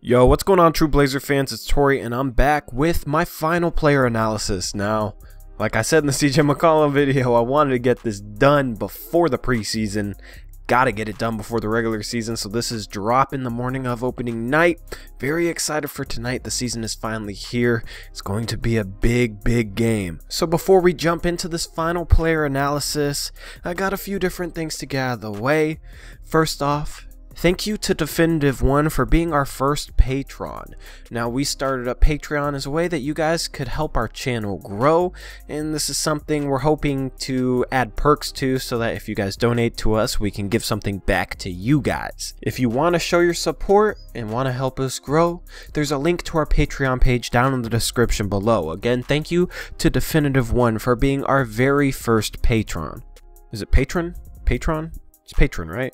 Yo, what's going on, True Blazer fans? It's Tori, and I'm back with my final player analysis. Now, like I said in the CJ McCollum video, I wanted to get this done before the preseason. Gotta get it done before the regular season, so this is dropping the morning of opening night. Very excited for tonight. The season is finally here. It's going to be a big game. So before we jump into this final player analysis, I got a few different things to get out of the way. First off, thank you to Definitive One for being our first patron. Now, we started up Patreon as a way that you guys could help our channel grow, and this is something we're hoping to add perks to so that if you guys donate to us, we can give something back to you guys. If you want to show your support and want to help us grow, there's a link to our Patreon page down in the description below. Again, thank you to Definitive One for being our very first patron. Is it patron? Patron? It's patron, right?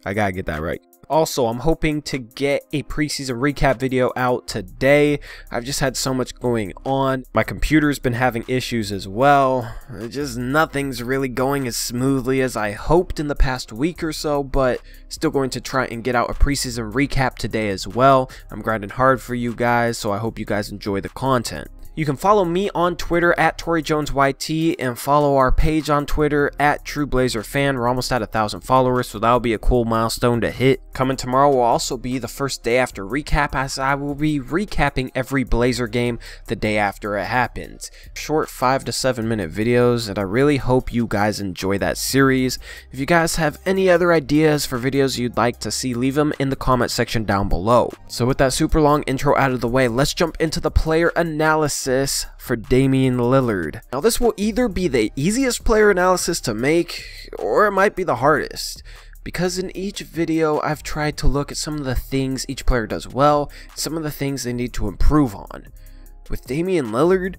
I gotta get that right. Also, I'm hoping to get a preseason recap video out today. I've just had so much going on. My computer's been having issues as well. Just nothing's really going as smoothly as I hoped in the past week or so, but still going to try and get out a preseason recap today as well. I'm grinding hard for you guys, so I hope you guys enjoy the content. You can follow me on Twitter at ToryJonesYT and follow our page on Twitter at TrueBlazerFan. We're almost at 1,000 followers, so that'll be a cool milestone to hit. Coming tomorrow will also be the first day after recap, as I will be recapping every Blazer game the day after it happens. Short 5 to 7 minute videos, and I really hope you guys enjoy that series. If you guys have any other ideas for videos you'd like to see, leave them in the comment section down below. So with that super long intro out of the way, let's jump into the player analysis for Damian Lillard. Now, this will either be the easiest player analysis to make, or it might be the hardest, because in each video I've tried to look at some of the things each player does well, some of the things they need to improve on. With Damian Lillard,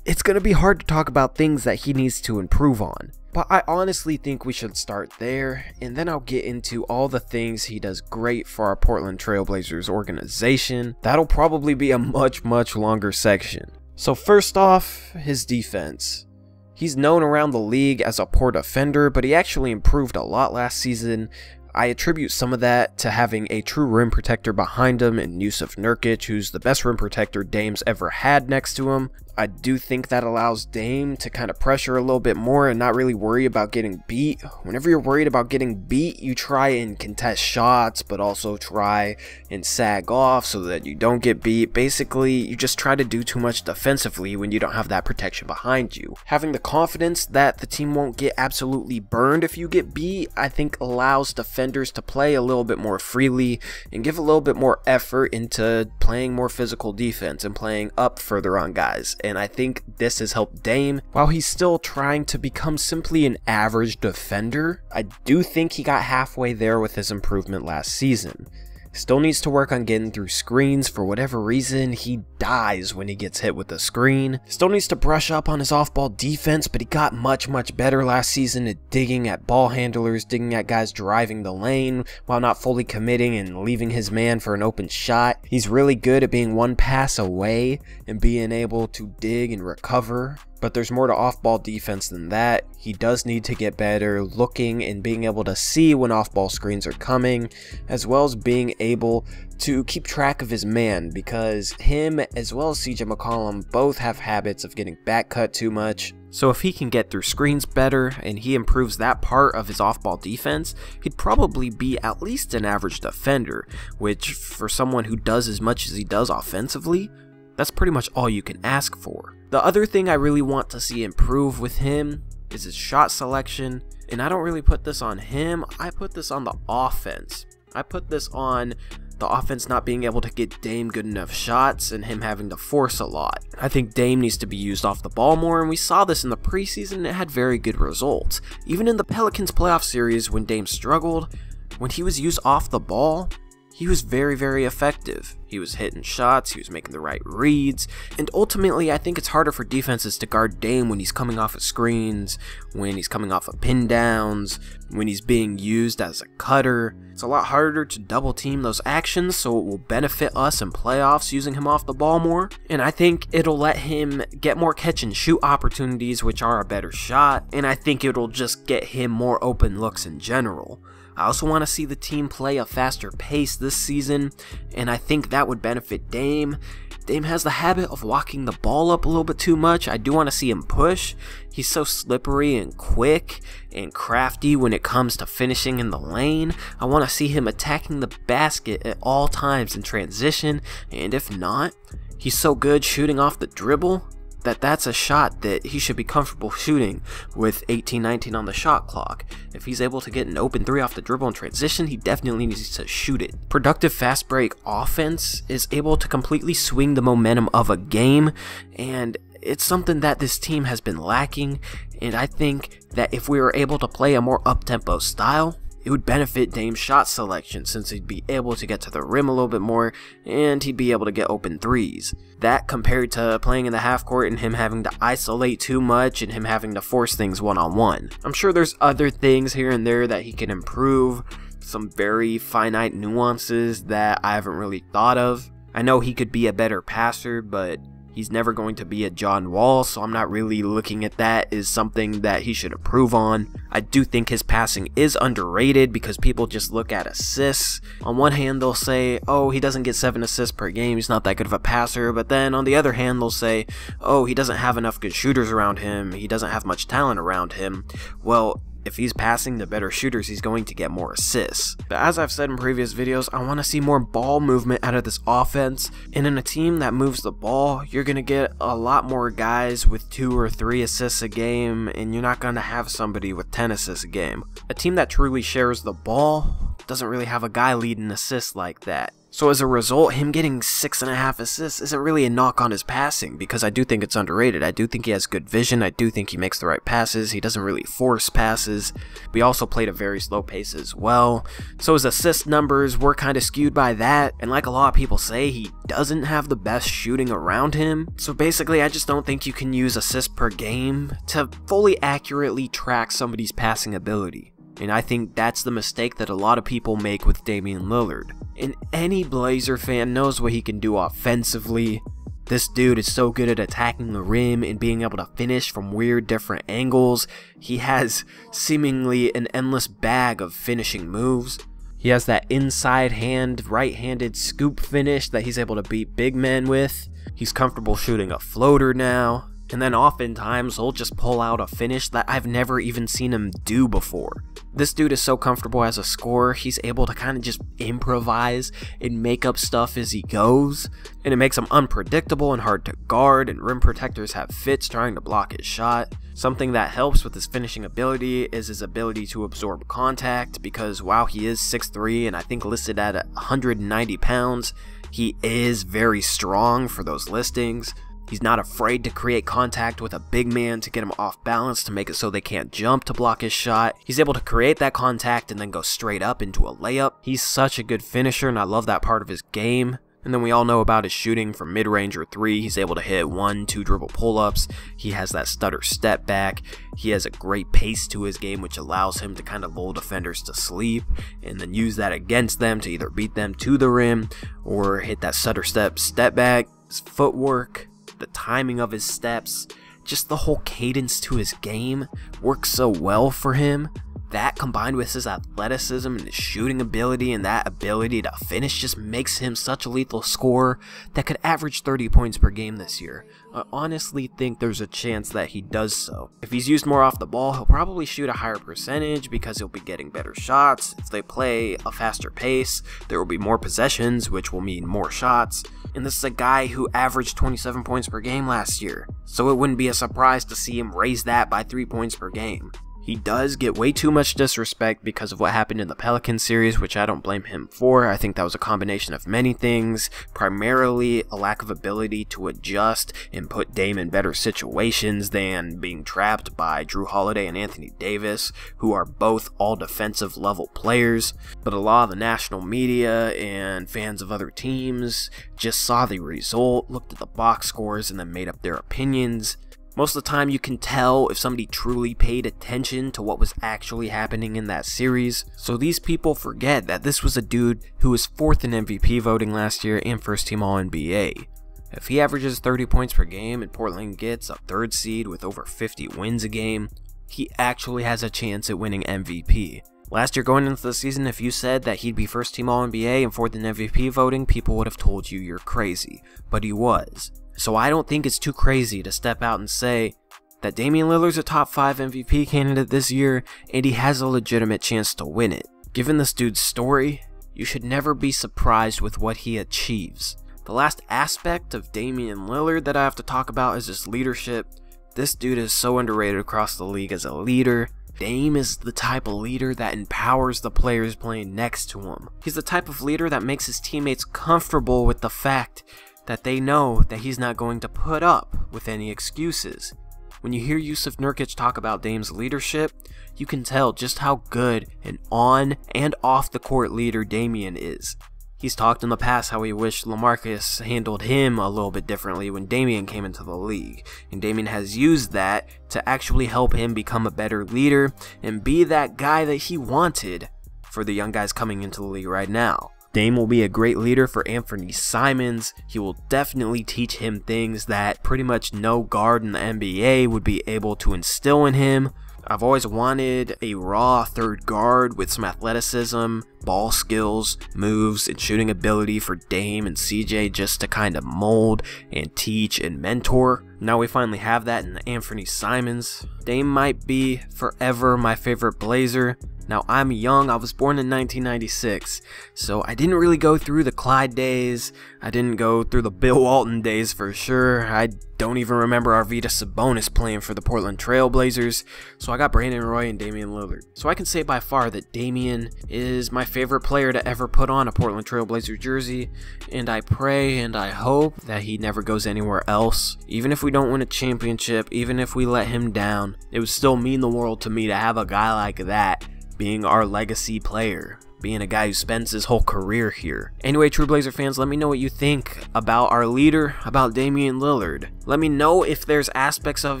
it's going to be hard to talk about things that he needs to improve on. But I honestly think we should start there, and then I'll get into all the things he does great for our Portland Trail Blazers organization. That'll probably be a much longer section. So first off, his defense. He's known around the league as a poor defender, but he actually improved a lot last season. I attribute some of that to having a true rim protector behind him in Jusuf Nurkic, who's the best rim protector Dame's ever had next to him. I do think that allows Dame to kind of pressure a little bit more and not really worry about getting beat. Whenever you're worried about getting beat, you try and contest shots, but also try and sag off so that you don't get beat. Basically, you just try to do too much defensively when you don't have that protection behind you. Having the confidence that the team won't get absolutely burned if you get beat, I think allows defenders to play a little bit more freely and give a little bit more effort into playing more physical defense and playing up further on guys. And I think this has helped Dame. While he's still trying to become simply an average defender, I do think he got halfway there with his improvement last season. Still needs to work on getting through screens. For whatever reason, he dies when he gets hit with a screen. Still needs to brush up on his off-ball defense, but he got much better last season at digging at ball handlers, digging at guys driving the lane while not fully committing and leaving his man for an open shot. He's really good at being one pass away and being able to dig and recover. But there's more to off-ball defense than that. He does need to get better looking and being able to see when off-ball screens are coming, as well as being able to keep track of his man, because him as well as CJ McCollum both have habits of getting back cut too much. So if he can get through screens better and he improves that part of his off-ball defense, he'd probably be at least an average defender, which for someone who does as much as he does offensively, that's pretty much all you can ask for. The other thing I really want to see improve with him is his shot selection, and I don't really put this on him, I put this on the offense. I put this on the offense not being able to get Dame good enough shots and him having to force a lot. I think Dame needs to be used off the ball more, and we saw this in the preseason and it had very good results. Even in the Pelicans playoff series when Dame struggled, when he was used off the ball, he was very effective. He was hitting shots, he was making the right reads, and ultimately I think it's harder for defenses to guard Dame when he's coming off of screens, when he's coming off of pin downs, when he's being used as a cutter. It's a lot harder to double team those actions, so it will benefit us in playoffs using him off the ball more. And I think it'll let him get more catch and shoot opportunities, which are a better shot. And I think it'll just get him more open looks in general. I also want to see the team play a faster pace this season, and I think that would benefit Dame. Dame has the habit of walking the ball up a little bit too much. I do want to see him push. He's so slippery and quick and crafty when it comes to finishing in the lane. I want to see him attacking the basket at all times in transition, and if not, he's so good shooting off the dribble that's a shot that he should be comfortable shooting with 18-19 on the shot clock. If he's able to get an open 3 off the dribble in transition, he definitely needs to shoot it. Productive fast break offense is able to completely swing the momentum of a game, and it's something that this team has been lacking, and I think that if we were able to play a more up-tempo style, it would benefit Dame's shot selection, since he'd be able to get to the rim a little bit more, and he'd be able to get open threes. That compared to playing in the half court and him having to isolate too much and him having to force things one-on-one. I'm sure there's other things here and there that he can improve, some very finite nuances that I haven't really thought of. I know he could be a better passer, but he's never going to be a John Wall, so I'm not really looking at that as something that he should improve on. I do think his passing is underrated because people just look at assists. On one hand, they'll say, oh, he doesn't get 7 assists per game, he's not that good of a passer, but then on the other hand, they'll say, oh, he doesn't have enough good shooters around him, he doesn't have much talent around him. Well, if he's passing to better shooters, he's going to get more assists. But as I've said in previous videos, I want to see more ball movement out of this offense. And in a team that moves the ball, you're going to get a lot more guys with 2 or 3 assists a game, and you're not going to have somebody with 10 assists a game. A team that truly shares the ball doesn't really have a guy leading assists like that. So as a result, him getting 6.5 assists isn't really a knock on his passing, because I do think it's underrated. I do think he has good vision, I do think he makes the right passes, he doesn't really force passes. We also played a very slow pace as well, so his assist numbers were kind of skewed by that, and like a lot of people say, he doesn't have the best shooting around him. So basically, I just don't think you can use assists per game to fully accurately track somebody's passing ability. And I think that's the mistake that a lot of people make with Damian Lillard. And any Blazer fan knows what he can do offensively. This dude is so good at attacking the rim and being able to finish from weird different angles. He has seemingly an endless bag of finishing moves. He has that inside hand, right-handed scoop finish that he's able to beat big men with. He's comfortable shooting a floater now. And then oftentimes he'll just pull out a finish that I've never even seen him do before. This dude is so comfortable as a scorer, he's able to kind of just improvise and make up stuff as he goes. And it makes him unpredictable and hard to guard, and rim protectors have fits trying to block his shot. Something that helps with his finishing ability is his ability to absorb contact, because while he is 6'3" and I think listed at 190 pounds, he is very strong for those listings. He's not afraid to create contact with a big man to get him off balance to make it so they can't jump to block his shot. He's able to create that contact and then go straight up into a layup. He's such a good finisher, and I love that part of his game. And then we all know about his shooting from mid-range or 3. He's able to hit 1-2 dribble pull-ups. He has that stutter step back. He has a great pace to his game, which allows him to kind of lull defenders to sleep and then use that against them to either beat them to the rim or hit that stutter step back. His footwork, the timing of his steps, just the whole cadence to his game works so well for him. That combined with his athleticism and his shooting ability and that ability to finish just makes him such a lethal scorer that could average 30 points per game this year. I honestly think there's a chance that he does so. If he's used more off the ball, he'll probably shoot a higher percentage because he'll be getting better shots. If they play a faster pace, there will be more possessions, which will mean more shots. And this is a guy who averaged 27 points per game last year, so it wouldn't be a surprise to see him raise that by 3 points per game. He does get way too much disrespect because of what happened in the Pelicans series, which I don't blame him for. I think that was a combination of many things, primarily a lack of ability to adjust and put Dame in better situations than being trapped by Jrue Holiday and Anthony Davis, who are both all defensive level players. But a lot of the national media and fans of other teams just saw the result, looked at the box scores, and then made up their opinions. Most of the time you can tell if somebody truly paid attention to what was actually happening in that series. So these people forget that this was a dude who was 4th in MVP voting last year and first team All-NBA. If he averages 30 points per game and Portland gets a 3rd seed with over 50 wins a game, he actually has a chance at winning MVP. Last year going into the season, if you said that he'd be first team All-NBA and 4th in MVP voting, people would have told you you're crazy, but he was. So I don't think it's too crazy to step out and say that Damian Lillard's a top 5 MVP candidate this year and he has a legitimate chance to win it. Given this dude's story, you should never be surprised with what he achieves. The last aspect of Damian Lillard that I have to talk about is his leadership. This dude is so underrated across the league as a leader. Dame is the type of leader that empowers the players playing next to him. He's the type of leader that makes his teammates comfortable with the fact that they know that he's not going to put up with any excuses. When you hear Jusuf Nurkic talk about Dame's leadership, you can tell just how good an on and off the court leader Damian is. He's talked in the past how he wished LaMarcus handled him a little bit differently when Damian came into the league, and Damian has used that to actually help him become a better leader and be that guy that he wanted for the young guys coming into the league right now. Dame will be a great leader for Anthony Simons. He will definitely teach him things that pretty much no guard in the NBA would be able to instill in him. I've always wanted a raw 3rd guard with some athleticism, ball skills, moves, and shooting ability for Dame and CJ just to kind of mold and teach and mentor. Now we finally have that in Anthony Simons. Dame might be forever my favorite Blazer. Now I'm young, I was born in 1996, so I didn't really go through the Clyde days, I didn't go through the Bill Walton days for sure, I don't even remember Arvydas Sabonis playing for the Portland Trail Blazers, so I got Brandon Roy and Damian Lillard. So I can say by far that Damian is my favorite player to ever put on a Portland Trail Blazer jersey, and I pray and I hope that he never goes anywhere else. Even if we don't win a championship, even if we let him down, it would still mean the world to me to have a guy like that being our legacy player, being a guy who spends his whole career here. Anyway, True Blazer fans, let me know what you think about our leader, about Damian Lillard. Let me know if there's aspects of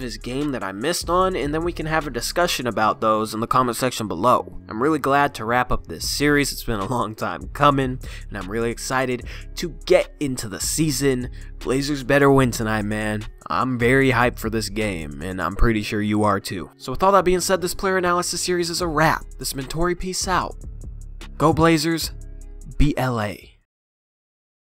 his game that I missed on, and then we can have a discussion about those in the comment section below. I'm really glad to wrap up this series. It's been a long time coming, and I'm really excited to get into the season. Blazers better win tonight, man. I'm very hyped for this game, and I'm pretty sure you are too. So with all that being said, this player analysis series is a wrap. This has been Tori, peace out. Go Blazers, beat LA.